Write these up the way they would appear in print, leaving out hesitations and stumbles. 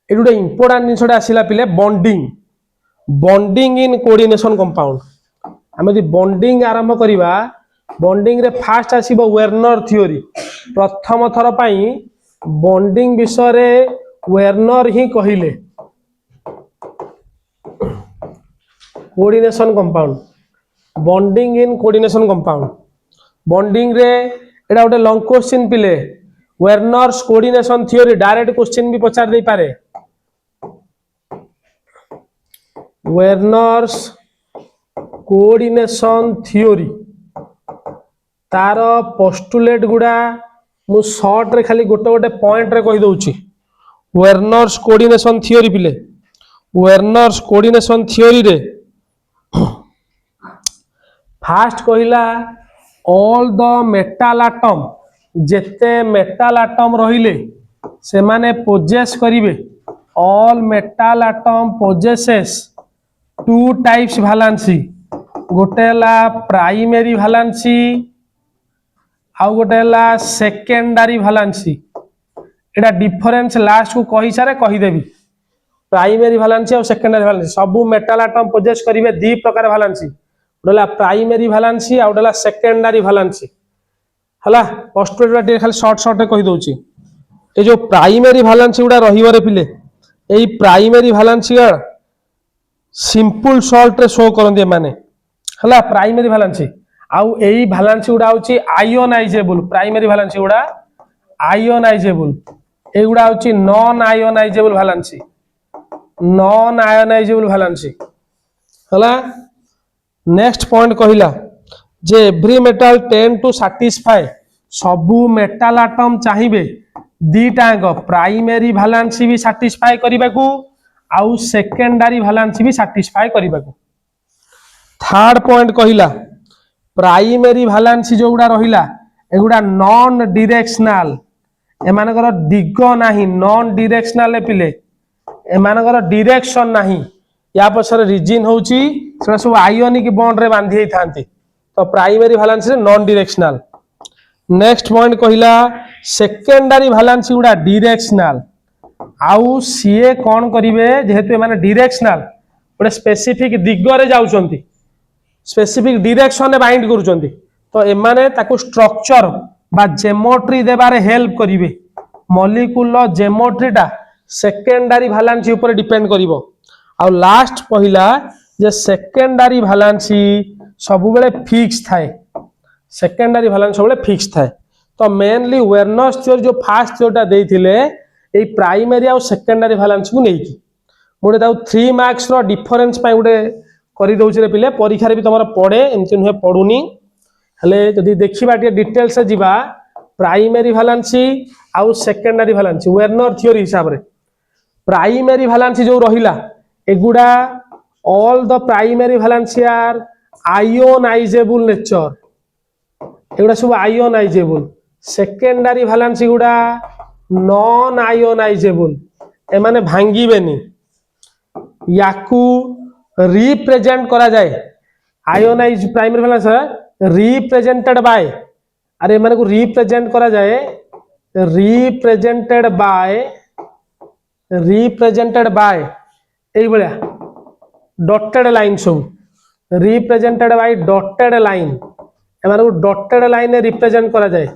ये गोटे इंपोर्टाट जिनसा आसला पिले bonding bonding in coordination compound आम यदि बॉन्डिंग आरंभ करवा बॉन्डिंग रे फास्ट आसीबो वेर्नर थ्योरी प्रथम थर पई बॉन्डिंग विषय रे वेर्नर ही कहिले coordination compound bonding in coordination compound bonding रे एटा गोटे लॉन्ग क्वेश्चन पिले वेर्नर्स कोऑर्डिनेशन थ्योरी डायरेक्ट क्वेश्चन भी पचार दे पारे वेर्नर्स कोऑर्डिनेशन थ्योरी तार पोस्टुलेट गुडा मु शॉर्ट रे खाली गोटे गोटे पॉइंट रे कहि दउची वेर्नर्स कोऑर्डिनेशन थ्योरी पिले वेर्नर्स कोऑर्डिनेशन थ्योरी रे फास्ट कहिला ऑल द मेटल एटम जेते मेटल एटम रहिले से माने पोजेस करिवे all metal atom possesses two types valency गोटे ला प्राइमरी वैलेंसी आउ गोटे ला सेकेंडरी वैलेंसी एटा डिफरेंस लास्ट को कहि सारे कहि देबी प्राइमरी वैलेंसी और सेकेंडरी वैलेंसी सब मेटल एटम पोजेस करिवे दी प्रकार वैलेंसी गोटेला प्राइमरी वैलेंसी आउ गोटेला सेकेंडरी वैलेंसी हला पोस्टुलेट खाली शॉर्ट शॉर्ट कहि दउची ए जो प्राइमरी वैलेंसी गुडा रहिबो रे पिले एई प्राइमरी वैलेंसी सिंपल सॉल्ट रे शो करंदी माने हला प्राइमरी वैलेंसी आउ एई वैलेंसी गुडा होची आयोनाइजेबल प्राइमरी वैलेंसी गुडा आयोनाइजेबल ए गुडा होची non ionisable valency non ionisable valency हला नेक्स्ट पॉइंट कहिला जे every metal tend to satisfy सबु मेटल एटम चाहिए दीटा प्राइमरी वैलेंसी भी सैटिस्फाई करने को आउ सेकेंडरी वैलेंसी भी सैटिस्फाई करने को थर्ड पॉइंट कहिला प्राइमरी वैलेंसी जो गुडा रहिला एगुडा नॉन डायरेक्शनल एमानकर दिग नाही नॉन डायरेक्शनल पिले एमानकर डायरेक्शन नाही या पछर रीजन होची सेटा सब आयोनिक बॉन्ड रे बांधी थांती तो primary valency non directional next point कहिला सेकेंडरी वैलेंसी गुडा डायरेक्शनल आउ सीए कौन करिवे जेहेतु माने डायरेक्शनल गोटे स्पेसिफिक दिग रे जाउचंती स्पेसिफिक डायरेक्शन रे बाइंड करूचंती तो एमाने ताकू स्ट्रक्चर बा ज्योमेट्री देबारे हेल्प करिवे मॉलिक्यूल ज्योमेट्रीटा सेकेंडरी वैलेंसी ऊपर डिपेंड करिवो आउ लास्ट पहिला जे सेकेंडरी वैलेंसी सब बेले फिक्स थाए सेकेंडरी वैलेंसी सब बेले फिक्स थाए तो मेनली वेर्नर्स थ्योरी जो फास्ट थ्योरीटा देइथिले ए प्राइमरी आ सेकेंडरी वैलेंसी को नेकी मोटे ताऊ 3 मार्क्स रो डिफरेंस पय गोटे करि दउछि रे पिले परीक्षा रे भी तमरा पढे एमति नहे पढुनी हले जदी देखिबा टे डिटेल से जिबा प्राइमरी वैलेंसी आ सेकेंडरी वैलेंसी वेर्नर थ्योरी हिसाब रे प्राइमरी वैलेंसी जो रहिला एगुडा all the primary valency are ionisable nature एगुडा सब आयोनाइजेबल सेकेंडरी वैलेंसी गुडा नॉन आयोनाइजेबल एमाने भांगीबेनी याकू रिप्रेजेंट करा जाए ionise primary valency represented by अरे माने को रिप्रेजेंट करा जाए रिप्रेजेंटेड बाय एई बळिया डॉटेड लाइन सब रिप्रेजेंटेड बाय डॉटेड लाइन एमान को डॉटेड लाइन रे रिप्रेजेंट करा जाए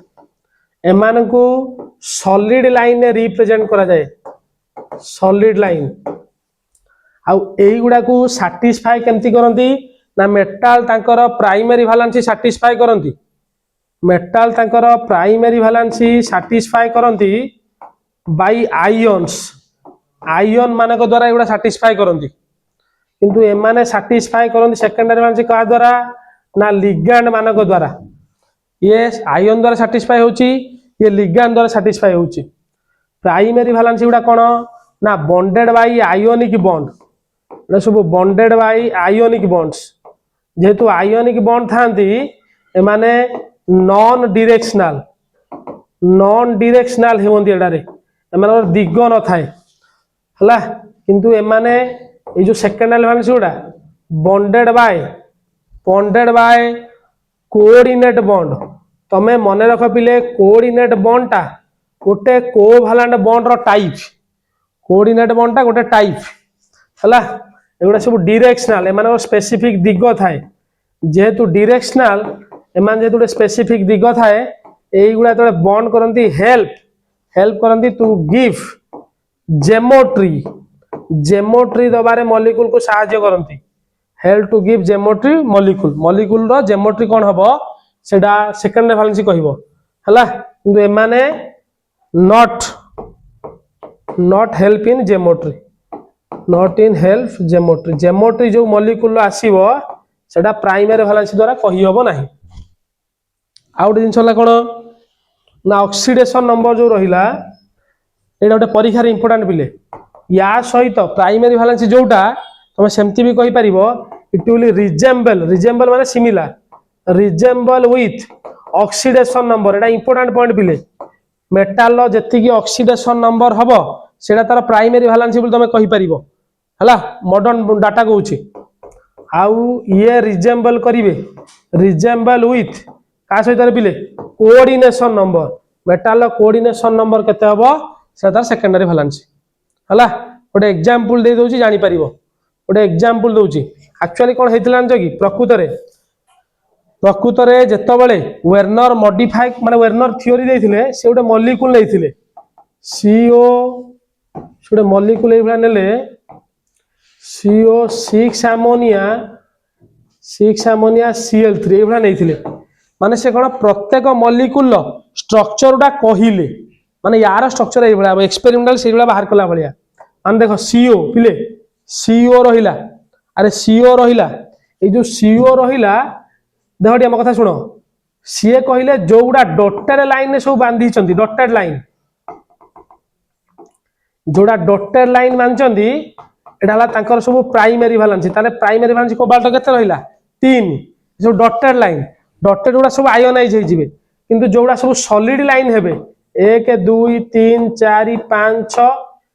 एमान को सॉलिड लाइन रे रिप्रेजेंट करा जाए सॉलिड लाइन आउ एई गुडा को सैटिस्फाई केमती करंती ना मेटल तांकर प्राइमरी वैलेंसी सैटिस्फाई करंती मेटल तांकर प्राइमरी वैलेंसी सैटिस्फाई करंती बाय आयन्स आयन मानक द्वारा एगुडा सैटिस्फाई करंती किंतु एमाने सैटिस्फाई करंती सेकेंडरी वैलेंसी का द्वारा ना लिगैंड मानक द्वारा ये आयन द्वारा सैटिस्फाई होची ये लिगैंड द्वारा सैटिस्फाई होची प्राइमरी वैलेंसी गुडा कोन ना बॉन्डेड बाय आयोनिक बॉन्ड ए सब बॉन्डेड बाय आयोनिक बॉन्ड्स जेहेतु आयोनिक बॉन्ड थांती एमाने नॉन डायरेक्शनल हेवंती एडारे एमानर दिग न थाए हला किंतु एमाने ए जो सेकेंडरी वैलेंसी गुडा बॉन्डेड बाय कोऑर्डिनेट बॉन्ड तमे मने रख पिले कोऑर्डिनेट बॉन्ड टा गोटे कोवैलेंट बॉन्ड रो टाइप कोऑर्डिनेट बॉन्डटा गोटे टाइप हला एगुड़ा सब डायरेक्शनल एमान स्पेसिफिक दिग थाए जेहेतु डायरेक्शनल एमान जेहेतु गोटे स्पेसिफिक दिग थाए एइगुड़ा तो बॉन्ड करंती हेल्प करंती टू गिव जेमोट्री दबारे मॉलिक्यूल को सहायता करंती help to give geometry molecule रो जेमोट्री कोन हबो सेडा सेकेंडरी वैलेंसी कहबो हला किंतु एमाने नॉट हेल्प इन जेमोट्री जेमोट्री जो मॉलिक्यूल आसीबो सेडा प्राइमरी वैलेंसी द्वारा कहि हबो नाही आउट जिंस हला कोन ना ऑक्सीडेशन नंबर जो रहिला एटा गोटे परीक्षा इंपोर्टेंट पिले या सहित प्राइमरी वैलेंसी जोटा तुम सेमती भी कहि परिबो इट विल रिजेम्बल माने similar resemble with oxidation number Etah important point पिले मेटाल रो जति की ऑक्सीडेशन नंबर हबो सेटा तार प्राइमरी वैलेंसी बोल तुम कहि परिबो हला मॉडर्न डाटा कहूची आउ ये रिजेम्बल करिवे रिजेम्बल विथ का सहित पिले coordination number metal coordination number केते हबो से तार सेकेंडरी वैलेंसी हला गोटे एग्जांपल दे दोची जानि परिबो गोटे एग्जांपल दोची एक्चुअली कोन हेतिलान जो कि प्रकृतरे जेतबेले वेर्नर मॉडिफाई माने वेर्नर थ्योरी देथिले से गोटे मॉलिक्यूल लेथिले CO गोटे मॉलिक्यूल एभला नेले CO 6 अमोनिया Cl3 एभला नेथिले माने से कोन प्रत्येक मॉलिक्यूल स्ट्रक्चरटा कहिले माने यार स्ट्रक्चर ए भला एक्सपेरिमेंटल से भला बाहर कला भलिया मान देखो CO पिले CO रहिला अरे CO रहिला ए जो CO रहिला देखो हम कथा सुनो सीए कहिले जोड़ा डॉटेड लाइन सब बांधी चंदी डॉटेड लाइन जोड़ा डॉटेड लाइन बांधचंदी एटा हला तांकर सब प्राइमरी वैलेंसी ताले प्राइमरी वैलेंसी कोबाल्ट केते रहिला 3 जो डॉटेड जोड़ा सब आयोनाइज हे जिवे किंतु जोड़ा सब सॉलिड लाइन हेबे 1 2 3 4 5 6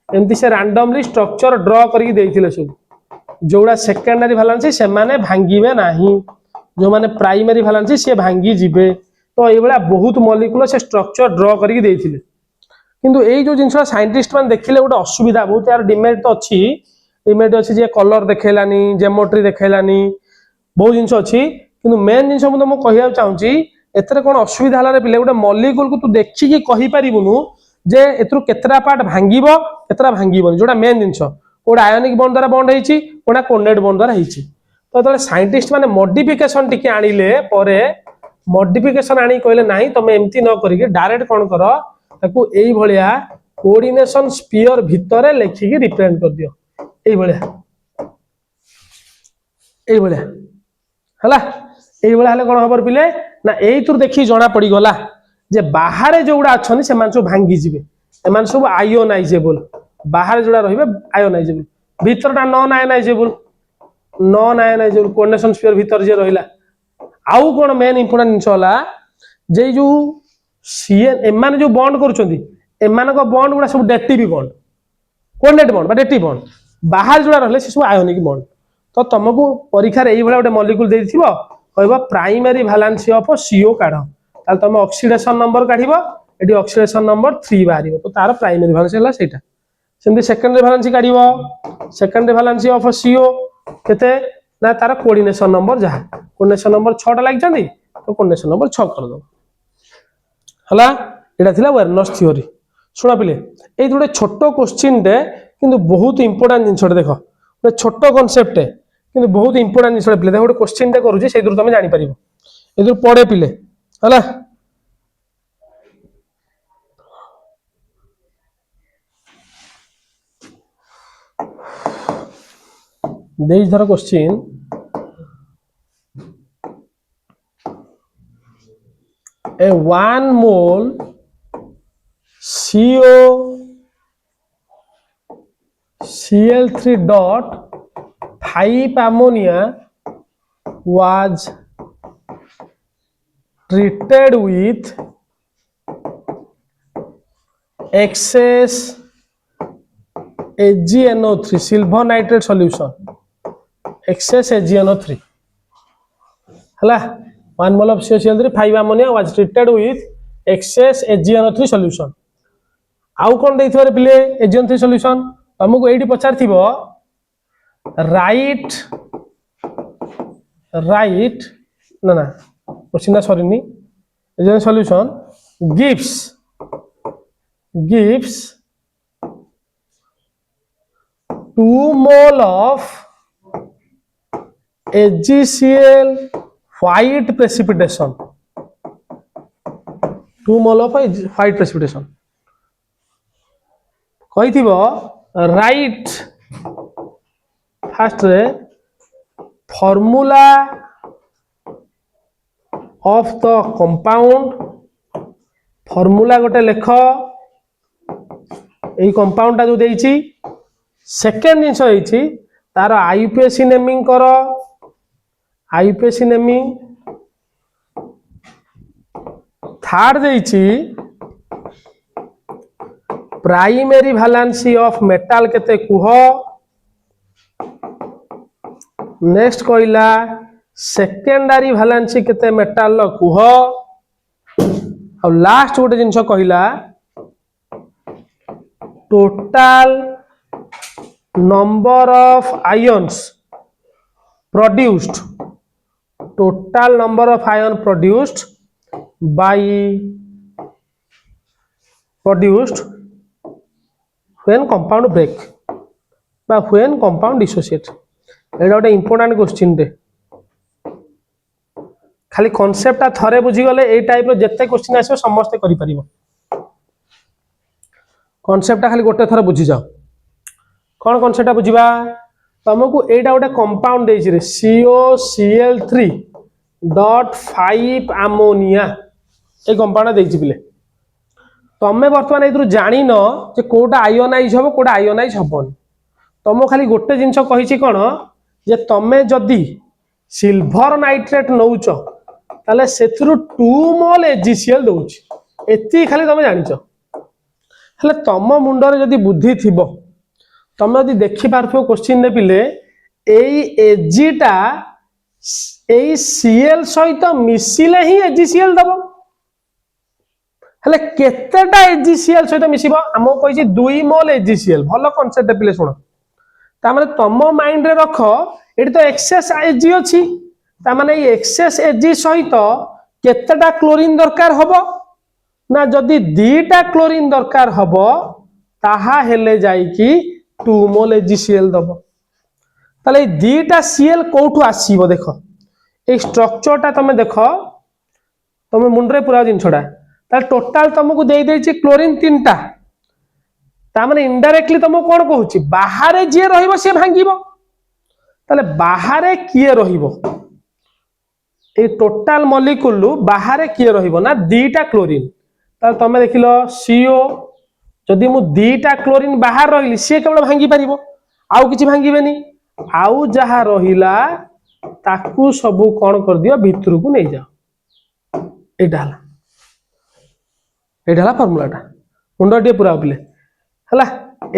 एमती से रैंडमली स्ट्रक्चर ड्रॉ करके देइथिले सब जोड़ा सेकेंडरी वैलेंसी से माने भांगीबे नाही जो माने प्राइमरी वैलेंसी से भांगी जिबे तो ए बला बहुत मॉलिक्यूल से स्ट्रक्चर ड्रॉ करके देइथिले किंतु एई जो जिंस साइंटिस्ट मान देखिले गोटे असुविधा बहुत यार डिमेरिट तो अछि जे कलर देखेलानी जेमोट्री देखेलानी बहुत जिंस अछि किंतु मेन जिंस मु तुमको कहिया चाहूची एतरे कोन असुविधा हला रे पिले गोटे मॉलिक्यूल को तू देखि कि कहि परिबुनु जे एतरु केतरा पार्ट भांगीबो केतरा भांगीबोनी जोटा मेन जिंस कोडा आयोनिक बॉन्ड द्वारा बॉन्ड हेछि कोडा कोऑर्डिनेट बॉन्ड द्वारा हेछि तो तले साइंटिस्ट माने मॉडिफिकेशन टिके आनिले परे मॉडिफिकेशन आनी कहले नाही तमे एम्ति न करिके डायरेक्ट कोन करो ताकू एई भलिया कोऑर्डिनेशन स्फीयर भितरे लेखि कि रिप्रेजेंट कर दियो एई भलिया हला एई भलिया हले कोन खबर पिले ना एई तुर देखि जणा पड़ी गला जे बाहर जोड़ा अछनी से मान सब भांगी जिवे एमान सब आयोनाइजेबल बाहर जोड़ा रहिबे आयोनाइजेबल भीतरटा नॉन आयोनाइजेबल कोऑर्डिनेशन स्फीयर भीतर जे रहिला आउ कोन मेन इंपोर्टेंट जिंस होला जे जो सीएन एमान जो बॉन्ड करूचंदी एमान को बॉन्ड गुडा सब डेटिव बॉन्ड कोऑर्डिनेट बॉन्ड बा डेटिव बॉन्ड बाहर जोड़ा रहले से सब आयोनिक बॉन्ड तो तुमको परीक्षा रे एई भला गोटे मॉलिक्यूल देथिबो कहबो प्राइमरी वैलेंसी ऑफ CO काढो ताल तुम ऑक्सीडेशन नंबर काढिबो एडी ऑक्सीडेशन नंबर 3 बाहरिबो तो तार प्राइमरी वैलेंसी हला सेटा सेमि सेकेंडरी वैलेंसी काढिबो सेकेंडरी वैलेंसी ऑफ CO केते ना तार कोऑर्डिनेशन नंबर जहा कोऑर्डिनेशन नंबर 6 टा लाग जंदी तो कोऑर्डिनेशन नंबर 6 कर दो हला एटा थिला वेर्नर्स थ्योरी सुना पिले ए जोडे छोटो क्वेश्चन दे किंतु बहुत इंपोर्टेंट जिंसटे देखो गोटे छोटो कांसेप्ट है किंतु बहुत इंपोर्टेंट जिंसटे पिले देखो गोटे क्वेश्चन दे करूची सेदुर तुम जानि परिबो एदुर पढे पिले हला देश धर question a 1 mole Cl3 dot 5 ammonia was treated with excess AgNO3 silver nitrate solution excess AgNO3 हला 1 mole of Cl3 5 ammonia was treated with excess AgNO3 solution आउ कोन देथिबारे पिले AgNO3 solution तुमको ये पचार राइट राइट ना ना question सरीनी solution gives 2 mole of AgCl white precipitation 2 mole of white precipitation कही थी right fast रे formula of the compound formula गोटे लेख यही कंपाउंड जो देइछि सेकेंड जिनस होइछि तार आईयूपीएसी नेमिंग कर आईयूपीएसी नेमिंग थर्ड देइछि प्राइमरी वैलेंसी ऑफ मेटल केते कुह नेक्स्ट कहला सेकेंडरी वैलेंसी केते मेटल लो कुह और लास्ट गोटे जिनस कहला total number of ions produced total number of ion produced by produced when compound break बा व्हेन कंपाउंड डिसोसिएट एटा गोटे इंपोर्टेंट क्वेश्चन रे खाली कॉन्सेप्ट थरे बुझी गले ए टाइप रो जत्ते क्वेश्चन आसो समस्त करि परिबो कॉन्सेप्ट खाली गोटे थर बुझी जाओ कौन कॉन्सेप्ट बुझीबा तुमको एटा गोटे कंपाउंड देछि रे COCl3.5 अमोनिया ए कंपाउंड देछि बिले तमे वर्तमान एथु जानि न जे कोटा आयोनाइज हबो कोटा आयोनाइज हबोन तुमको खाली गोटे जिंस कहिछि कोन जे तमे जदी सिल्वर नाइट्रेट नौच ताले सेथुरु 2 मोल AgCl दउछि एति खाली तमे जानिछ हेले तम मुंडरे जदी बुद्धि थिबो तमे जदी देखि पारथो क्वेश्चन ने पिले एई एजीटा एई Cl सहित मिसिले ही AgCl दबो हेले केतेटा AgCl सहित मिसिबो हमो कहिछि 2 मोल AgCl भलो कांसेप्ट पिले सुनो ता माने तम माइंड रे रखो एटी तो एक्सेस Ag अछि ता माने ए एक्सेस Ag सहित केतेटा क्लोरीन दरकार हबो ना जदि 2टा क्लोरीन दरकार हबो ताहा हेले जाई कि 2 मोल AgCl दबो ताले 2टा Cl कोठु आसीबो देखो ए स्ट्रक्चर टा तमे देखो तमे मुंडरे पूरा दिन छोडा ता टोटल तुमको दे देछि क्लोरीन 3टा ता माने इनडायरेक्टली तुमको कोन कहूछि बाहरे जे रहिबो से भांगीबो ताले बाहरे किए रहिबो ए टोटल मॉलिक्यूल बाहरे किए रहिबो ना 2टा क्लोरीन ता तमे देखिलो CO जदि मु 2टा क्लोरीन बाहर रहिली से केवल भांगी परिबो आउ किछि भांगीबेनी आउ जहा रहिला ताकू सबु कोन कर दियो भितर को नै जाओ एटा फार्मूलाटा मुंडा टे पूरा उठले हला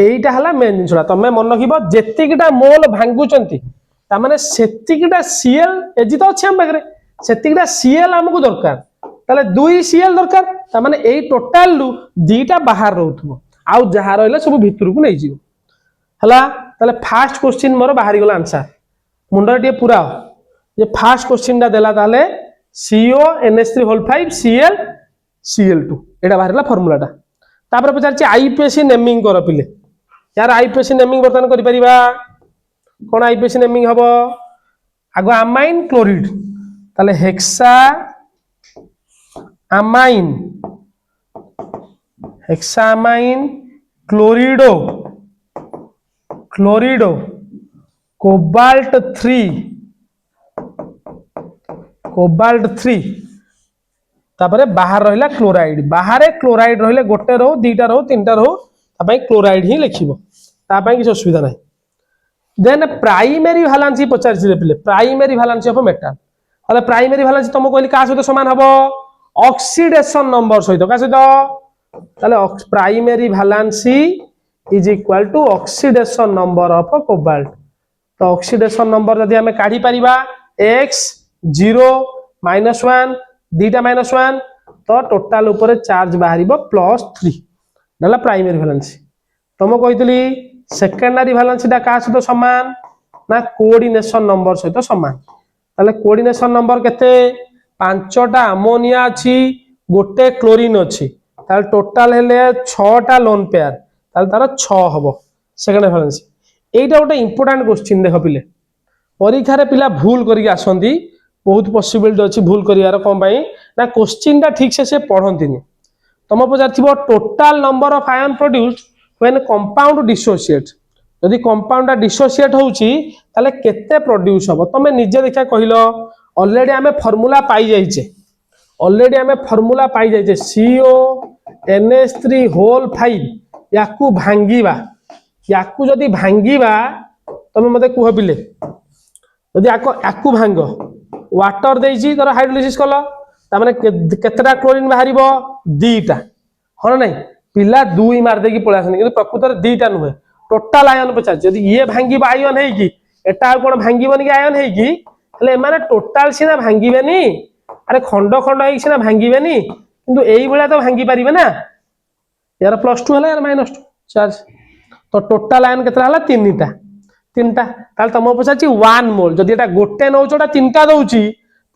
एइटा हला मेन जिनसडा तमे मन रखिबो जेतिकिटा मोल भांगुचंती ता माने सेतिकिटा Cl एजी तो अछि हम बगरे सेतिकिटा Cl हमकु दरकार ताले 2 Cl दरकार ता माने एई टोटल लु 2टा बाहर रहउथबो आउ जहा रहले सब भितर को नै जिवो हला ताले फर्स्ट क्वेश्चन मोर बाहरी गला आंसर मुंडा टे पूरा जे फर्स्ट क्वेश्चन दा देला ताले CONH3 Cl Cl2 एटा बाहरला फार्मूलाटा तापर पचारछि आईपीएसी नेमिंग कर पिले यार आईपीएसी नेमिंग वर्तमान करि परिबा कोन आईपीएसी नेमिंग हबो आगो अमाइन क्लोराइड ताले हेक्सा अमाइन क्लोरिडो कोबाल्ट 3 तापरे बाहर रहिला क्लोराइड बाहरे क्लोराइड रहिले गोटे रो 2टा रो 3टा रो तापय क्लोराइड ही लिखिबो तापय कि असुविधा नाही देन प्राइमरी वैलेंसी पचारछि पिले प्राइमरी वैलेंसी ऑफ मेटल हले प्राइमरी वैलेंसी तुम कहली का सहित समान हबो ऑक्सीडेशन नंबर सहित का सहित ताले primary valency is equal to oxidation number of cobalt तो ऑक्सीडेशन नंबर यदि हमें काढी परिबा x 0 -1 2टा -1 तो टोटल ऊपर चार्ज बाहरिबो +3 डला प्राइमरी वैलेंसी तुम कहितली सेकेंडरी भालांसीटा क्या सहित समान ना कोऑर्डिनेशन नंबर सहित समान ताले कोऑर्डिनेशन नंबर केते 5टा अमोनिया अछि गोटे क्लोरीन अछि ताले टोटल हेले 6टा लोन पेयर ताले तार 6 हबो सेकेंडरी भालांसी एटा गोटे इंपोर्टेंट क्वेश्चन देख पिले परीक्षा रे पिला भूल करी आसंती बहुत पॉसिबिलिटी अछि भूल करियार कोन भाई ना क्वेश्चन टा ठीक से पढ़ंतीनी तुम पचार total number of ion produced when compound dissociate यदि कंपाउंड डिसोसिएट होउची ताले केते प्रोड्यूस हबो तमे निजे देखा कहिलो ऑलरेडी हमें फार्मूला पाई जाइछे CO NH3 होल 5 याकू भांगीबा याकू जदी भांगीबा तमे मते कुह बिले यदि याकू भांग वाटर देइची तर हाइड्रोलिसिस कलो ता माने केतेटा क्लोरीन बाहरिबो 2टा हो नै पिला 2 मार देकी पळा आछन कि प्रकृत रे 2टा नुहे टोटल आयन पचार यदि ये भांगीबा आयन है कि एटा कोन भांगीबनी कि आयन है कि हले माने टोटल सिना भांगीबेनी अरे खंड खंड है सिना भांगीबेनी किंतु एई बेला तो भांगी परिबे ना यार +2 हला यार -2 चार्ज तो टोटल आयन केतरा हला 3टा ताल तम पचाची 1 मोल जदि एटा गोटे नौचोटा 3टा दउची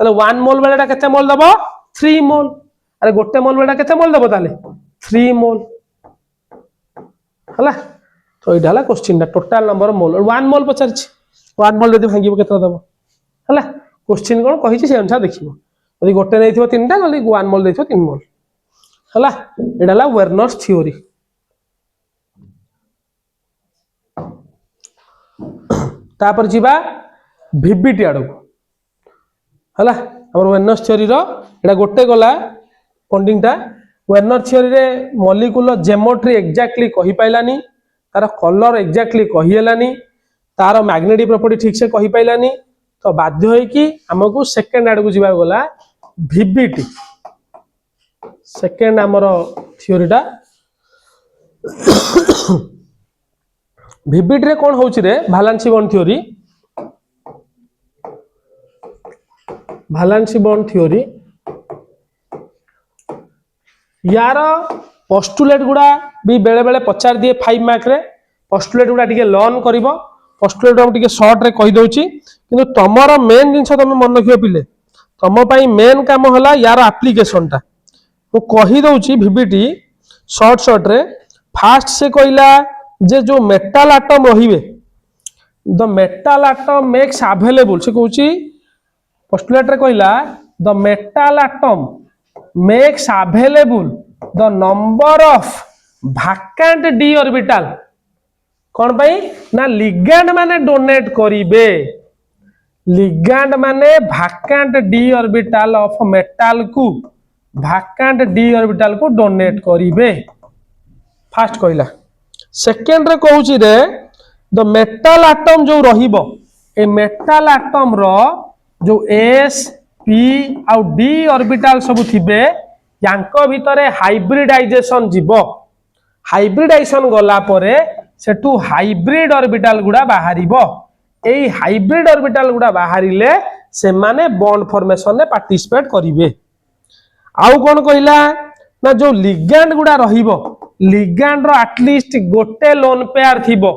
ताले 1 मोल बेलाटा केते मोल दबो 3 मोल अरे गोटे मोल बेला केते मोल दबो ताले 3 मोल हला तो इडा हला क्वेश्चन दा टोटल नंबर मोल 1 मोल पचारची 1 मोल जदि भांगीबो केतरा दबो हला क्वेश्चन कोन कहिची से अनुसार देखिबो यदि गोटे नैथिबो 3टा जदि 1 मोल दैथिबो 3 मोल हला इडा हला वेर्नर्स थ्योरी तापर जीवा भिबिटी आडो हला हमर वेर्नर्स थ्योरी रो एडा गोटे गला पॉइंटिंगटा वेर्नर थ्योरी रे मॉलिक्यूल ज्योमेट्री एग्जैक्टली कहि पाइलानी तार कलर एग्जैक्टली कहि हेलानी तार मैग्नेटिक प्रॉपर्टी ठीक से कहि पाइलानी तो बाध्य होई कि हमकु सेकंड आडो जीवा गला भिबिटी सेकंड हमर थ्योरीटा भिबिटी रे कोन होउची रे भालांसी बॉन्ड थ्योरी यार पोस्टुलेट गुडा भी बेले बेले पचार दिए 5 मार्क रे पोस्टुलेट गुडा टिके लर्न करिवो पोस्टुलेट हम टिके शॉर्ट रे कहि दउची किंतु तमरो मेन जिंस तमे मन रखियो पिले तम पई मेन काम होला यार एप्लीकेशन टा वो कहि दउची भिबिटी शॉर्ट रे फास्ट से कहला जे जो मेटल एटम रहिबे the metal atom makes available से कहूची पोस्टुलेट रे कहला the metal atom makes available the number of vacant D orbital कौन भाई ना लिगैंड माने डोनेट करिवे लिगैंड माने vacant D orbital of metal को वैकेंट डी ऑर्बिटल को डोनेट करिवे फास्ट कहला सेकेंड रे कहूची रे द मेटल एटम जो रहिबो ए मेटल एटम रो जो S P आउ D ऑर्बिटल सब थिबे यांको भितरे हाइब्रिडाइजेशन जीवो हाइब्रिडाइजेशन गला परे सेटू हाइब्रिड ऑर्बिटल गुडा बाहरिबो एई हाइब्रिड ऑर्बिटल गुडा बाहरिले से माने बॉन्ड फॉर्मेशन ने पार्टिसिपेट करिवे आउ कोन कहिला ना जो लिगैंड गुडा रहिबो लिगैंड रो एटलीस्ट गोटे लोन पेयर थिबो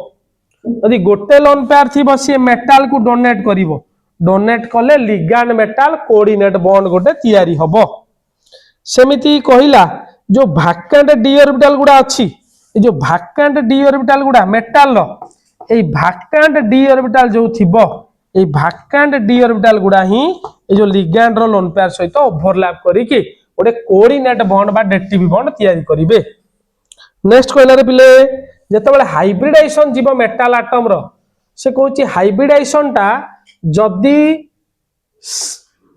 यदि गोटे लोन पेयर थिबो से मेटल को डोनेट करिवो डोनेट कले लिगैंड मेटल कोऑर्डिनेट बॉन्ड गोटे तयारी हबो सेमिति कहिला जो वैकेंट डी ऑर्बिटल गुडा अछि ए जो वैकेंट डी ऑर्बिटल गुडा मेटल रो ए वैकेंट डी ऑर्बिटल जो थिबो ए वैकेंट डी ऑर्बिटल गुडा ही ए जो लिगैंड रो लोन पेयर सहित ओवरलैप करी कि गोटे कोऑर्डिनेट बॉन्ड बा डेटिव बॉन्ड तयारी करिवे नेक्स्ट कहला रे पिले जेतेबेले हाइब्रिडाइजेशन जीव मेटल एटम रो से कहूची हाइब्रिडाइजेशन टा जदी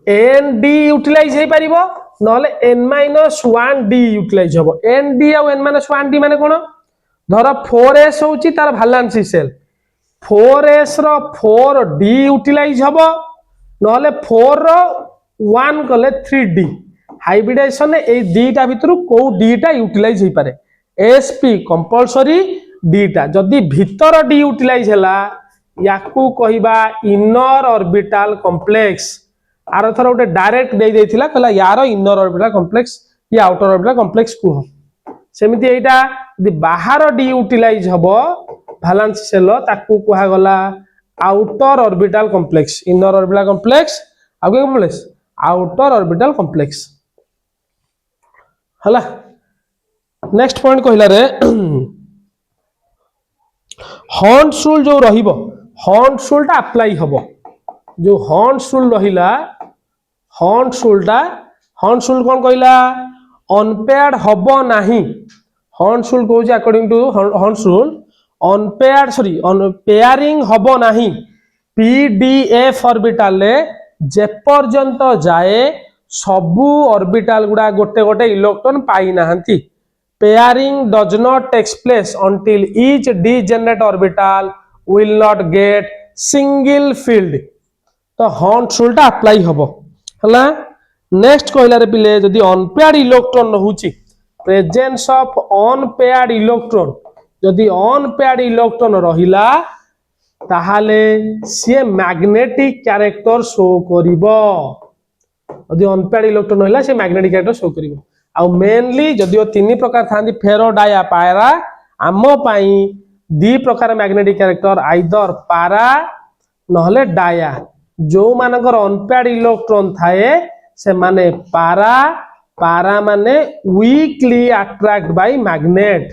ND यूटिलाइज हे परिबो नले N-1D यूटिलाइज हबो ND आ N-1D माने कोन धर 4s होची तार वैलेंसी सेल 4s रो 4D यूटिलाइज हबो नले 4 रो 1 कले 3D हाइब्रिडाइजेशन ए दीटा भितरु को डीटा यूटिलाइज हे पारे SP कंपलसरी डीटा जदी भीतर डी यूटिलाइज हला याकू कहिबा इनर ऑर्बिटल कॉम्प्लेक्स आरो थर उटे डायरेक्ट दे देथिला कहला यार इनर ऑर्बिटल कॉम्प्लेक्स या आउटर ऑर्बिटल कॉम्प्लेक्स कुह सेमिति एटा यदि बाहर डी यूटिलाइज हबो ଭାଲାନ୍ସ ସେଲ ତାକୁ କୁହାଗଲା outer orbital complex inner orbital complex ଆଉ କି କମ୍ପ୍ଲେକ୍ସ ଆଉଟର ଅର୍ବିଟାଲ କମ୍ପ୍ଲେକ୍ସ ହେଲା नेक्स्ट पॉइंट कहला रे हॉर्न रूल जो रहिबो हॉर्न रूल टा अप्लाई हबो जो हॉर्न रूल रहिला हॉर्न रूल कोन कहला अनपेयर्ड हबो नाही हॉर्न रूल कहूची अकॉर्डिंग टू हॉर्न रूल अनपेयर्ड सॉरी पेयरिंग हबो नाही पीडीएफ ऑर्बिटल ले जे पर्यंत जाए सबु ऑर्बिटल गुडा गोटे गोटे इलेक्ट्रॉन पाई नाहंती pairing does not takes place until each degenerate orbital will not get single field तो हॉर्न रूल टा अप्लाई हबो हला नेक्स्ट कहला रे पिले जदी अनपेयर्ड इलेक्ट्रॉन रहूची प्रेजेंस ऑफ अनपेयर्ड इलेक्ट्रॉन जदी अनपेयर्ड इलेक्ट्रॉन रहिला ताहाले से मैग्नेटिक कैरेक्टर शो करिवो जदी अनपेयर्ड इलेक्ट्रॉन रहिला से मैग्नेटिक कैरेक्टर शो करिवो आ मेनली जदिओ तीन प्रकार थांती फेरो डाया पायरा आम पाई दी प्रकार मैग्नेटिक कैरेक्टर आइदर पारा नहले डाया जो मानकर अनपेयर्ड इलेक्ट्रॉन थाए से माने पारा माने वीकली अट्रैक्ट बाय मैग्नेट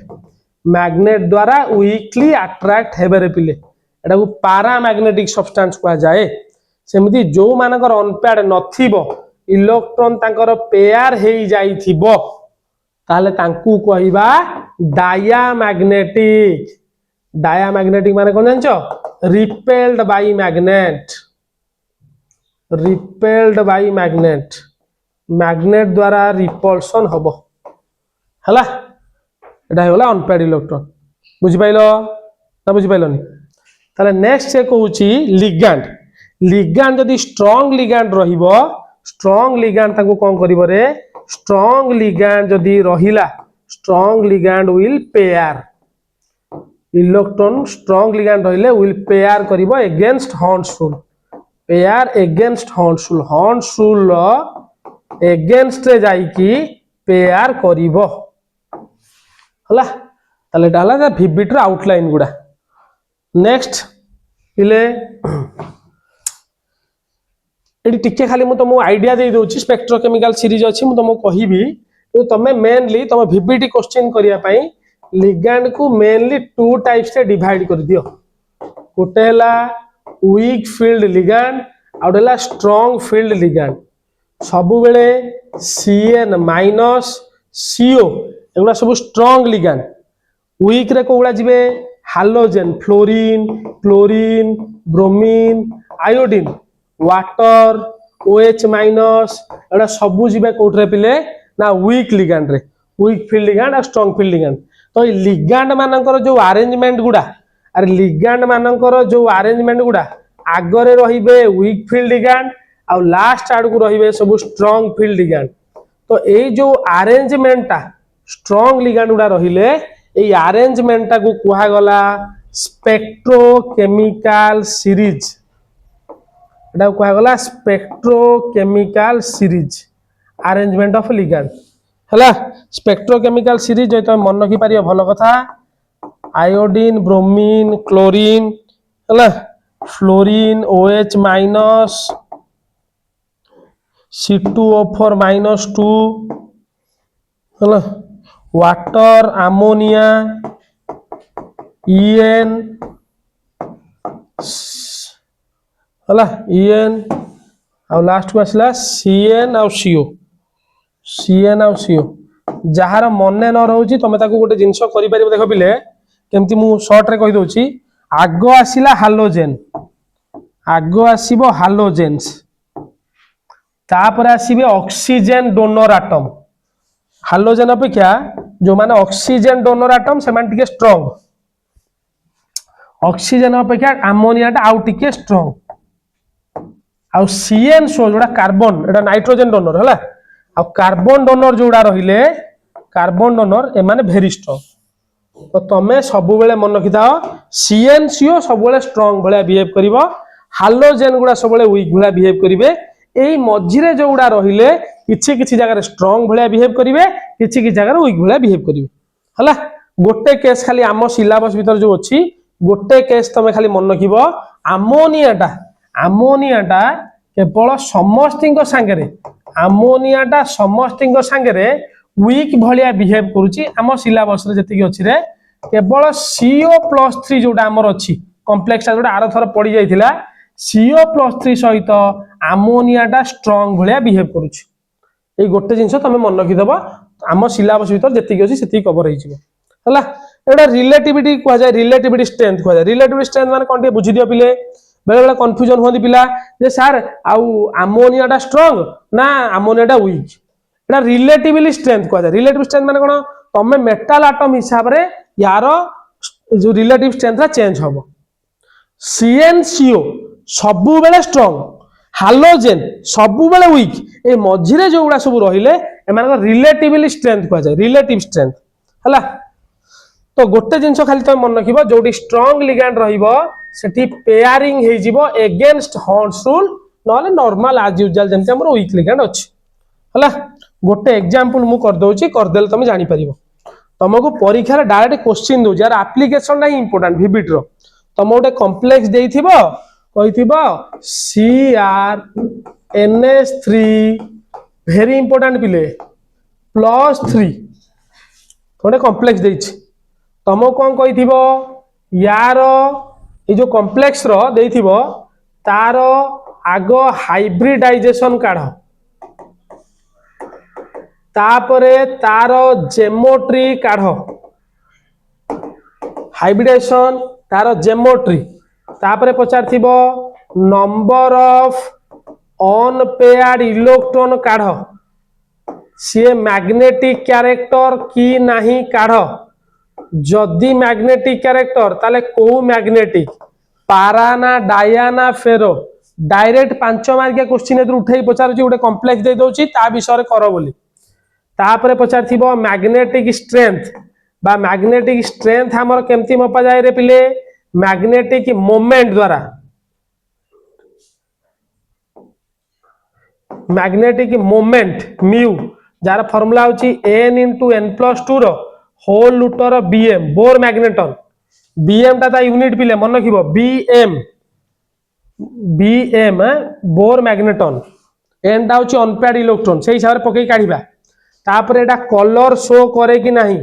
द्वारा वीकली अट्रैक्ट हेबे रे पिले एटा को पारा मैग्नेटिक सब्सटेंस कहा जाए सेमिति जो मानकर अनपेयर्ड नथिबो इलेक्ट्रॉन तांकर पेयर हे जाइथिबो ताले तांकू कहिबा डायामैग्नेटिक माने कोन जानछो रिपेल्ड बाय मैग्नेट द्वारा रिपल्सन हबो हला एटा होला अनपेयर्ड इलेक्ट्रॉन बुझि पाइलो ना बुझि पाइलोनी ताले नेक्स्ट से कहूची लिगैंड जदी स्ट्रांग लिगैंड रहिबो स्ट्रांग लिगैंड ताको कोन करिवो रे स्ट्रांग लिगैंड जदी रहिला strong ligand will pair electron strong ligand रहिले विल पेयर करिवो अगेंस्ट हॉर्न रूल अगेंस्ट रे जाई की पेयर करिवो हला ताले डाला विबिट रो आउटलाइन गुडा नेक्स्ट इले एटी टिके खाली मु तुमको आइडिया दे दोची स्पेक्ट्रोकेमिकल सीरीज अछि मु तुमको कहिबी तो तमे मेनली तुम वीबीटी क्वेश्चन करिया पई लिगैंड को मेनली टू टाइप्स से डिवाइड कर दियो गोटे हला वीक फील्ड लिगैंड आउडला स्ट्रांग फील्ड लिगैंड सबु बेले Cn माइनस CO एगुडा सब स्ट्रांग लिगैंड वीक रे कोगुडा जिवे halogen fluorine chlorine bromine iodine water OH minus एडा सबु जिबे कोठरे पिले ना वीक लिगैंड रे वीक फील्ड लिगैंड और स्ट्रांग फील्ड लिगैंड तो ये लिगैंड मानकर जो अरेंजमेंट गुडा अरे लिगैंड मानकर जो अरेंजमेंट गुडा आगरे रहिबे वीक फील्ड लिगैंड और लास्ट आड़ को रहिबे सब स्ट्रांग फील्ड लिगैंड तो ये जो अरेंजमेंट ता स्ट्रांग लिगैंड गुडा रहिले ए अरेंजमेंट ता को कुहा गला स्पेक्ट्रोकेमिकल सीरीज एटा कहा गला spectrochemical series arrangement of ligand हला स्पेक्ट्रोकेमिकल सीरीज जो तुम मन रखी पारियो भलो कथा आयोडीन ब्रोमीन क्लोरीन हला fluorine OH minus C2O4 minus 2 हला वाटर अमोनिया EN हला EN और लास्ट को आसला CN और CO जहार मने न रहउची तमे ताको गोटे जिंस करि परिबो देखो पिले केमती मु शॉर्ट रे कहि दोची आगो आसिला हालोजेन आगो आसीबो हालोजेन्स तापर आसीबे ऑक्सीजन डोनर एटम हालोजेन अपेक्षा जो माने ऑक्सीजन डोनर एटम से माने टिके स्ट्रांग ऑक्सीजन अपेक्षा अमोनिया टा आउ टिके स्ट्रांग आउ CN जोड़ा कार्बन एटा नाइट्रोजन डोनर हला आ कार्बन डोनर जोड़ा रहिले कार्बन डोनर ए माने वेरी स्ट्रांग तो तमे सब बेले मन रखिथाओ CnCO सब बेले स्ट्रांग भले बिहेव करिवो हालोजेन गुडा सब बेले वीक भले बिहेव करिवे एई मझिरे जो गुडा रहिले किछि किछि जगह स्ट्रांग भले बिहेव करिवे किछि किछि जगह वीक भले बिहेव करिवे हला गोटे केस खाली आम सिलेबस भीतर जो अछि गोटे केस तुम खाली मन रखिब आमोनियाटा केवल समस्तिंक सांगरे आमोनियाटा समस्तिंक सांगरे वीक भलिया बिहेव करूची आम सिलेबस रे जति अछि रे केवल CO+3 जोटा हमर अछि कॉम्प्लेक्स जोटा आर थर पड़ी जाइथिला CO+3 सहित आमोनियाटा स्ट्रांग भलिया बिहेव करूची ए गोटे जिंस तुम मन रखि दबो आम सिलेबस भीतर जति अछि सेति कवर होई जिवो हला एटा रिलेटिविटी को जाय रिलेटिविटी स्ट्रेंथ को जाय रिलेटिविटी स्ट्रेंथ माने कोन बुझी दियो पिले बेले बेले कंफ्यूजन होती पिला जे सर आउ आमोनियाटा स्ट्रांग ना आमोनियाटा वीक एटा रिलेटिवली स्ट्रेंथ को जाय रिलेटिव स्ट्रेंथ माने कोन तमे मेटल एटम हिसाब रे यार जो रिलेटिव स्ट्रेंथ रा चेंज होबो CnCO सबु बेले स्ट्रांग हालोजेन सबु बेले वीक ए मझिरे जो गुडा सब रहिले एमान रिलेटिवली स्ट्रेंथ को जाय रिलेटिव स्ट्रेंथ हला तो गोटे जिंस खाली तुम मन रखिबो जोटी स्ट्रांग लिगैंड रहिबो सेठी पेयरिंग हे जिवो अगेंस्ट हॉर्स रूल नले नॉर्मल एज यूजुअल जेमते हमर वीक लिगैंड अछि हला गोटे एग्जांपल मु कर दोची कर देल तुम जानि परिबो तुमको परीक्षा रे डायरेक्ट क्वेश्चन दो यार एप्लीकेशन ना इंपोर्टेंट विबिट रो तुम गोटे कॉम्प्लेक्स देइथिबो कहिथिबो CrNH3 वेरी इंपोर्टेंट पिले +3 गोटे कॉम्प्लेक्स देइछि तुमको कौन कहिथिबो यार ये जो कॉम्प्लेक्स रो देइथिबो तार आगो हाइब्रिडाइजेशन काढ तापरे तार जेमोट्री काढ हाइब्रिडाइजेशन तार जेमोट्री तापरे पचारथिबो नंबर ऑफ अनपेयर्ड इलेक्ट्रॉन काढ सी मैग्नेटिक कैरेक्टर की नहीं काढ जदि मैग्नेटिक कैरेक्टर ताले को मैग्नेटिक पाराना डायाना फेरो डायरेक्ट 5 मार्किया क्वेश्चन एदर उठेई पचारुची गोटे कॉम्प्लेक्स दे दोची ता विषय रे करो बोली तापरे पचारथिबो मैग्नेटिक स्ट्रेंथ बा मैग्नेटिक स्ट्रेंथ हमर केमती मपा जाय रे पिले मैग्नेटिक मोमेंट द्वारा मैग्नेटिक मोमेंट म्यू जार फार्मूला होची n * n+2 रो होल लुटर BM बोर मैग्नेटन BM ता यूनिट पिले मन रखिबो BM बोर मैग्नेटन n ता होची अनपेयर्ड इलेक्ट्रॉन से हिसाब रे पकई काढिबा तापर एटा कलर शो करे कि नाही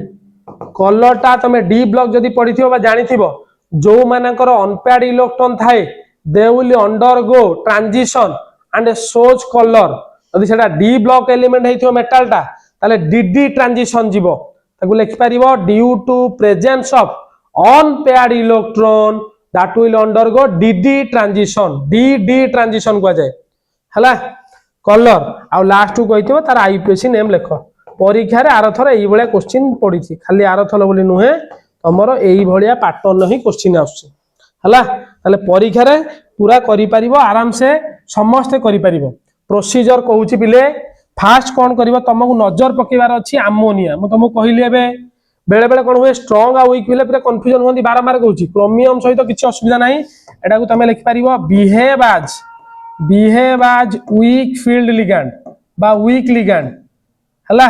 कलर ता तमे डी ब्लॉक जदी पढिथिबो बा जानिथिबो जो मानकर अनपेयर्ड इलेक्ट्रॉन थाए they will undergo transition and shows colour यदि सेटा डी ब्लॉक एलिमेंट हेथिबो मेटल ता ताले DD ट्रांजिशन जीवो ताकू लिखि परिबो due to presence of unpaired electron that will undergo DD transition DD transition को जाय हला कलर आ लास्ट को कहिथिबो तार आईपीएसी नेम लेखो परीक्षा रे आरथर एई भलिया क्वेश्चन पडिछि खाली आरथर बोली नुहे तमरो एई भलिया पैटर्न ही क्वेश्चन आउछि हला ताले परीक्षा रे पूरा करि परिबो आराम से समस्त करि परिबो प्रोसीजर कहूछि पिले फास्ट कोन करिवो तुमको नजर पकेबार अछि आमोनिया म तुमको कहली एबे बेले बेले कोन हुए स्ट्रांग आ वीक पिले पूरा कंफ्यूजन होंदी बारंबार कहूछि क्रोमियम सहित किछि असुविधा नाही एटा को तमे लिखि परिबो behave as weak field ligand बा वीक लिगैंड हला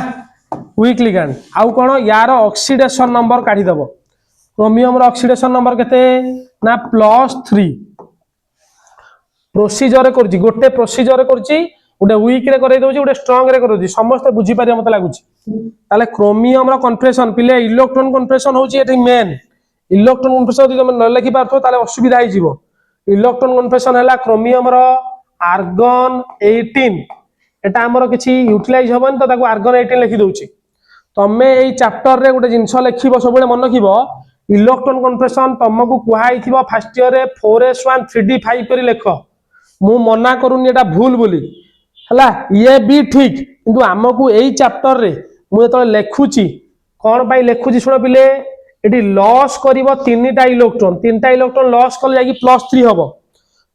वीक लिगैंड आउ कोन यार ऑक्सीडेशन नंबर काढी दबो क्रोमियम रो ऑक्सीडेशन नंबर केते ना +3 प्रोसीजर करछि गोटे प्रोसीजर करछि गोटे वीक रे करै दोछि गोटे स्ट्रांग रे करै दोछि समस्त बुझी पारे मते लागुछि ताले क्रोमियम रो कन्फेशन पिले इलेक्ट्रॉन कन्फेशन होछि एठी मेन इलेक्ट्रॉन कन्फेशन यदि तुम न लिखि पारथो ताले असुविधा होई जिवो इलेक्ट्रॉन कन्फेशन हला क्रोमियम रो आर्गन 18 एटा हमरो किछि यूटिलाइज होबन तो ताको आर्गन 18 लिखि दोछि तमे एई चैप्टर रे गोटे जिंस लिखिबो सबले मन रखिबो इलेक्ट्रॉन कन्फेशन तमको कुहाई थिबो फर्स्ट ईयर रे 4s1 3d5 करी लेखो मु मना करूनी एटा भूल बोली हला ये भी ठीक किंतु हमकु एई चैप्टर रे मु एतो लेखुची कोन पाई लेखुची सुनो पिले एटी लॉस करिवो तीनटा इलेक्ट्रॉन लॉस कले जाकी +3 हबो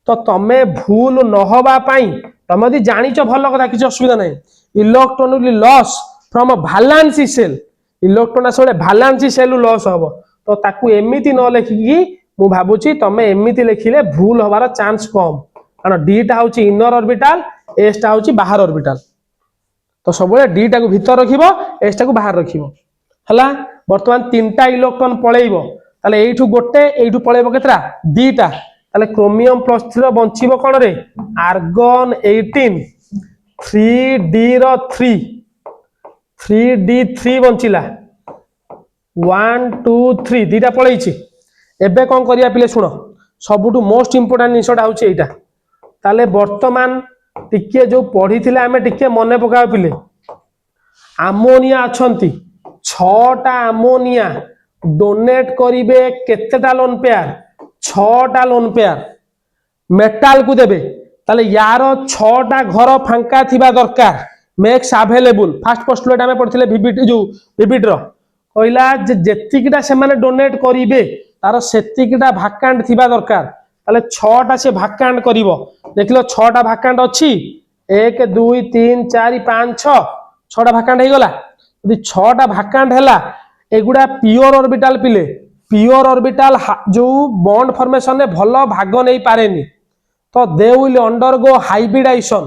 तो तमे भूल न होबा पाई तमे यदि जानिचो भलो कथा किछ असुविधा नै electron will loss from a valency cell electron आसले वैलेंसी सेल लॉस हबो तो ताकू एमिति न लेखिकी मु भाबुची तमे एमिति लेखिले भूल होबार चांस कम कारण डी टा होची इनर ऑर्बिटल एस टा होची बाहर ऑर्बिटल तो सबले डी टा को भीतर रखिबो एस टा को बाहर रखिबो हला वर्तमान तीनटा इलेक्ट्रॉन पळेइबो ताले एठू गोटे एठू पळेबो केतरा दीटा ताले क्रोमियम +3 बंचिबो कोन रे आर्गन 18 3d रो 3d3 बंचिला 1 2 3 दीटा पळेइछि एबे कोन करिया पिले सुनो सबुटू मोस्ट इंपोर्टेंट निसोडा होछि एटा ताले वर्तमान टिके जो पढिथिले आमे टिके मने पकाओ पिले अमोनिया अछंती 6टा अमोनिया डोनेट करिवे केतेटा लोन पेयर 6टा लोन पेयर मेटाल को देबे ताले यार 6टा घर फांका थिबा दरकार मेक्स अवेलेबल फर्स्ट पोस्टुलेट आमे पढिथिले भिबिट जो भिबिट रो कहला जे जेतिकिटा से माने डोनेट करिवे तार सेतिकिटा भाकांट थिबा दरकार ताले 6टा से भाकांट करिवो देखिलो 6टा भाकांट अछि 1 2 3 4 5 6 6टा भाकांट हे गला यदि 6टा भाकांट हैला एगुडा प्योर ऑर्बिटल पिले प्योर ऑर्बिटल जो बॉन्ड फॉर्मेशन ने भलो भाग नै पारेनी तो दे विल अंडरगो हाइब्रिडाइजेशन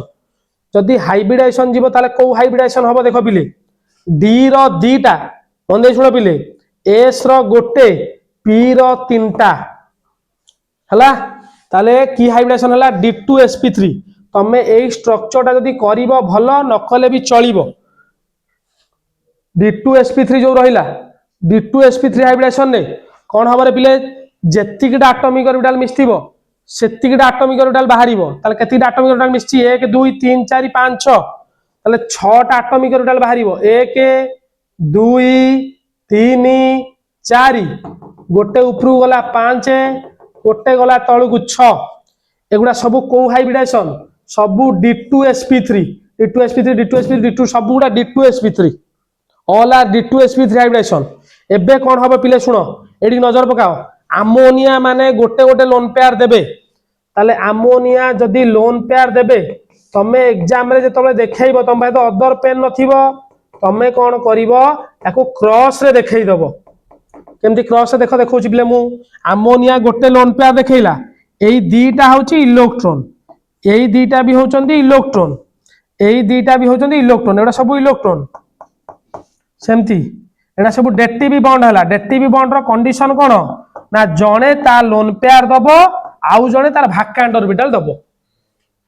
जदि हाइब्रिडाइजेशन जीवो ताले को हाइब्रिडाइजेशन हबो देखो पिले डी रो दीटा मन दे सुनो पिले एस रो गोटे पी रो तीनटा हला ताले की हाइब्रिडाइजेशन हला D2sp3 तमे एई स्ट्रक्चर ता जदि करिवो भलो नकले भी चलिवो D2sp3 जो रहिला D2sp3 हाइब्रिडाइजेशन ने कोन हबरे पिले जेतिकिटा एटॉमिक ऑर्बिटल मिस्थिबो सेतिकिटा एटॉमिक ऑर्बिटल बाहरिबो ताले केतिटा एटॉमिक ऑर्बिटल मिस्छि 1 2 3 4 5 6 ताले 6टा एटॉमिक ऑर्बिटल बाहरिबो 1 2 3 4 गोटे उपरु गला 5 गोटे गला तळु को 6 एगुडा सब को हाइब्रिडाइजेशन सब D2sp3 D2 सब गुडा D2sp3 all are D2sp3 hybridisation एबे कोन हबो पिले सुनो एडी नजर पकाओ अमोनिया माने गोटे गोटे लोन पेयर देबे ताले अमोनिया जदि लोन पेयर देबे तमे एग्जाम रे जेतबे देखाइबो तम भाई तो अदर पेन नथिबो तमे कोन करिवो ताको क्रॉस रे देखाइ दबो केमती क्रॉस रे देखो देखौछि पिले मु अमोनिया गोटे लोन पेयर देखाइला एई दीटा होछि इलेक्ट्रॉन एई दीटा भी होचंदी इलेक्ट्रॉन एई दीटा भी होचंदी इलेक्ट्रॉन एडा सब इलेक्ट्रॉन सेमती एडा सब डेटिव बॉन्ड हला डेटिव बॉन्ड रो कंडीशन कोन ना जणे ता लोन पेयर दबो आउ जणे तार भाकांट ऑर्बिटल दबो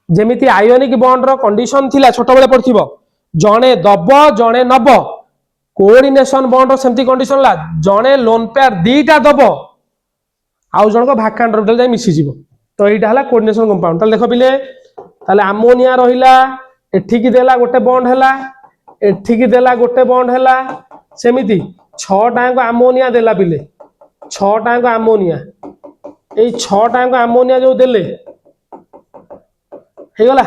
जेमिति आयोनिक बॉन्ड रो कंडीशन थिला छोटो बेले पड़थिबो जणे दबो जणे नबो कोऑर्डिनेशन बॉन्ड रो सेमती कंडीशन ला जणे लोन पेयर दीटा दबो आउ जण को भाकांट ऑर्बिटल जाय मिसि जिवो तो एटा हला कोऑर्डिनेशन कंपाउंड ताले देखो पिले ताले अमोनिया रहिला एठी की देला गोटे बॉन्ड हला एठी की देला गोटे बॉन्ड हला सेमिति 6टा को अमोनिया देला पिले 6टा को अमोनिया ए 6टा को अमोनिया जो देले हे गला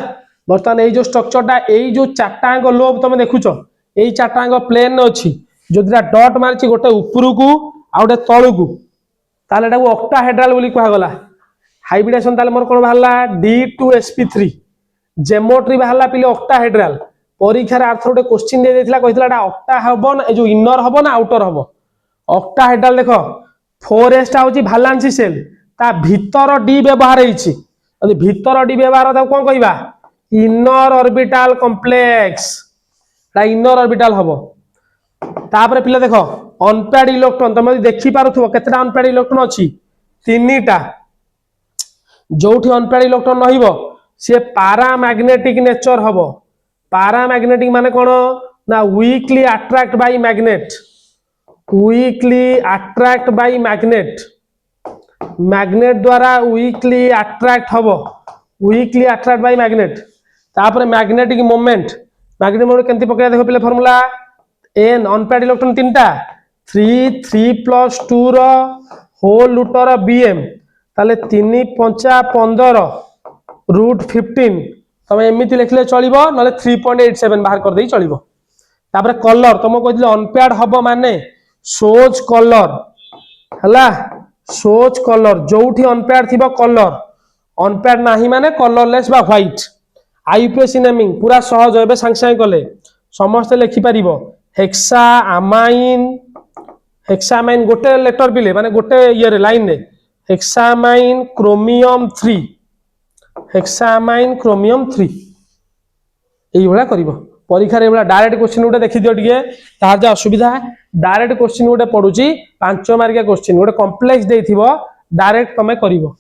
बर्तमान ए जो स्ट्रक्चर ता ए जो 4टा को लोब तमे देखुचो ए 4टा को प्लेन अछि जोदिरा डॉट मारछि गोटे ऊपरू को आ गोटे तळु को ताले एटा को ऑक्टाहेड्रल बोली कहा गला हाइब्रिडाइजेशन ताले मोर कोन भाला D2sp3 जेमोट्री भाला पिले ऑक्टाहेड्रल परीक्षा रे आर्थर गोटे क्वेश्चन दे देथिला कहितला एटा ऑक्टा हबो ना जो इनर हबो ना आउटर हबो ऑक्टाहेड्रल देखो 4s टा होची वैलेंसी सेल ता भीतर डी व्यवहार हेछि यदि भीतर डी व्यवहार ता कोन कहिबा इनर ऑर्बिटल कॉम्प्लेक्स ता इनर ऑर्बिटल हबो तापर पिले देखो अनपेयर्ड इलेक्ट्रॉन तमे देखि पारुथबो केतेटा अनपेयर्ड इलेक्ट्रॉन अछि 3टा जोठी अनपेयर्ड इलेक्ट्रॉन रहिबो से पैरामैग्नेटिक नेचर हबो पैरामैग्नेटिक माने कोन ना weekly attract bye magnet magnet द्वारा वीकली अट्रैक्ट हबो वीकली अट्रैक्ट बाय मैग्नेट तापर मैग्नेटिक मोमेंट केंती पकया देखो पिले फार्मूला n अनपेयर्ड इलेक्ट्रॉन 3टा 3 3 + 2 रो होल रूट रो bm ताले 3 5 15 √15 तमे एमिति लिखले चलिबो नले 3.87 बाहर कर देई चलिबो तापर कलर तम कहथिले अनपेयर्ड हबो माने सोज कलर हला सोज कलर जोठी अनपेयर्ड थिबो कलर अनपेयर्ड नाही माने कलरलेस बा व्हाइट आईयूपीएससी नेमिंग पूरा सहज एबे सांग सांग कले समस्त लिखि परिबो हेक्सामाइन गोटे लेटर पिले माने गोटे इयर लाइन रे हेक्सामाइन क्रोमियम 3 हेक्सामाइन क्रोमियम 3 एई भला करिवो परीक्षा रे भला डायरेक्ट क्वेश्चन उडा देखि दियो टिके तार जा असुविधा डायरेक्ट क्वेश्चन गोटे पड़ुची 5 मार्किया क्वेश्चन गोटे कॉम्प्लेक्स देथिबो डायरेक्ट तमे करिवो